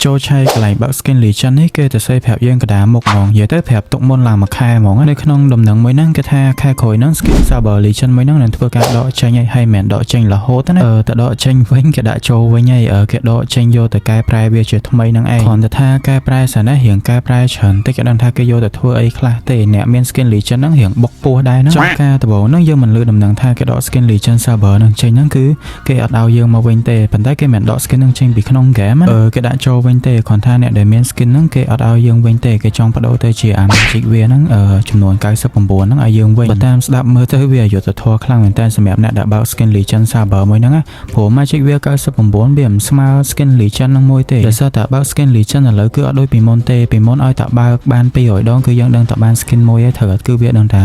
ចូលឆៃកន្លែងបើក skin legend នេះគេទៅសេប្រាប់យើងកដាមុខហ្មងនិយាយទៅប្រាប់ទុកមុនឡើងមួយខែហ្មងនៅក្នុងដំណឹងមួយហ្នឹងគេថាខែក្រោយហ្នឹង skin server legend មួយហ្នឹងនឹងធ្វើការដកចេញឲ្យមិនដកចេញរហូតណាទៅដកចេញវិញគេដាក់ចូលវិញហើយគេដកចេញយកទៅកែប្រែវាជាថ្មីហ្នឹងឯងគ្រាន់តែថាកែប្រែសិនណារៀងកែប្រែច្រើនតិចគេដឹងថាគេយកទៅធ្វើអីខ្លះទេអ្នកមាន skin legend ហ្នឹងរៀងបុកពោះដែរហ្នឹងចំការដំបូងហ្នឹងយើងមិនលឺដំណឹងថាគេដក skin legend server ហ្នឹងចេញហ្នឹងគឺគេអត់ឲ្យយើងមកវិញទេប៉ុន្តែគេមិនដក skin ហ្នឹងចេញពីក្នុង game គេដាក់ចូលវិញទេគ្រាន់ថាអ្នកដែលមាន skin ហ្នឹងគេអត់ឲ្យយើងវិញទេគេចង់បដូរទៅជា magic វាហ្នឹងចំនួន99ហ្នឹងឲ្យយើងវិញបើតាមស្ដាប់មើលទៅវាយុទ្ធធម៌ខ្លាំងមែនតើសម្រាប់អ្នកដែលបើក skin legend server មួយហ្នឹងព្រោះ magic វា99វាមិនស្មើ skin legend ហ្នឹងមួយទេដោយសារតែបើក skin legend ឥឡូវគឺអត់ដូចពីមុនទេពីមុនឲ្យតែបើកបាន200ដងគឺយើងដឹងតែបាន skin មួយឯងត្រូវគឺវាដឹងថា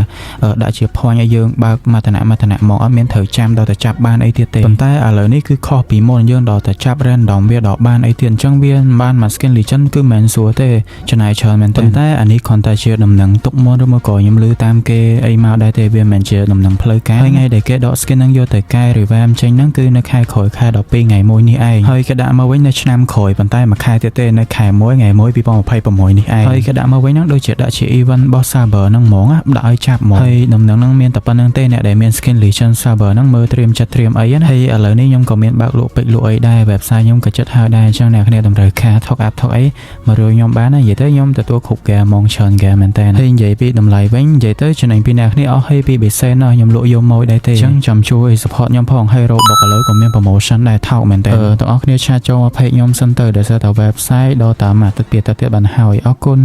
ដាក់ជា point ឲ្យយើងបើកមតនៈមកអត់មានត្រូវចាំដល់តែចាប់បានអីទៀតទេប៉ុន្តែឥឡូវនេះគឺខុសពីមុនយើងដល់តែចាប់ random វាដល់បានអីទៀតអញ្ចឹងវាបានមក skin legend គឺមិនស្រួលទេចំណាយច្រើនមែនប៉ុន្តែអានេះគ្រាន់តែជាដំណឹងទុកមុនឬមកក៏ខ្ញុំឮតាមគេអីមកដែរទេវាមិនជាដំណឹងផ្លូវការថ្ងៃដែលគេដក skin ហ្នឹងយកទៅកែ revamp ចេញហ្នឹងគឺនៅខែក្រោយខែ12ថ្ងៃ1នេះឯងហើយគេដាក់មកវិញនៅឆ្នាំក្រោយប៉ុន្តែមួយខែទៀតទេនៅខែ1ថ្ងៃ1 2026នេះឯងហើយគេដាក់មកវិញហ្នឹងដូចជាដាក់ជា event របស់ server ហ្នឹងហ្មងដាក់ឲ្យចាប់មកហើយដំណឹងហ្នឹងមានតែប៉ុណ្្នឹងទេអ្នកដែលមាន skin legend server ហ្នឹងមើលត្រៀមចិត្តត្រៀមអីណាហើយឥឡូវនេះខ្ញុំក៏មានបើកលក់ពេជ្រលក់អីដែរ website ខ្ញុំក៏ចិត្តហើយដែរអញ្ចឹងអ្នកគ្នាតម្រូវការ top up អីមករួចខ្ញុំបានណានិយាយទៅខ្ញុំទទួលគ្រប់ game ហ្មងច្រើន game មែនតើហើយនិយាយពីតម្លៃវិញនិយាយទៅចំណេញពីអ្នកគ្នាអស់ហើយពីបេសេនខ្ញុំលក់យកមកដែរទេអញ្ចឹងចាំជួយ support ខ្ញុំផងហើយ Roblox ឥឡូវក៏មាន promotion ដែរថោកមែនតើទាំងអស់គ្នាឆាតចូលមក page ខ្ញុំសិនទៅដោយសារតែ website ដល់តាមអាទិត្យទៀតបានហើយអរគុណ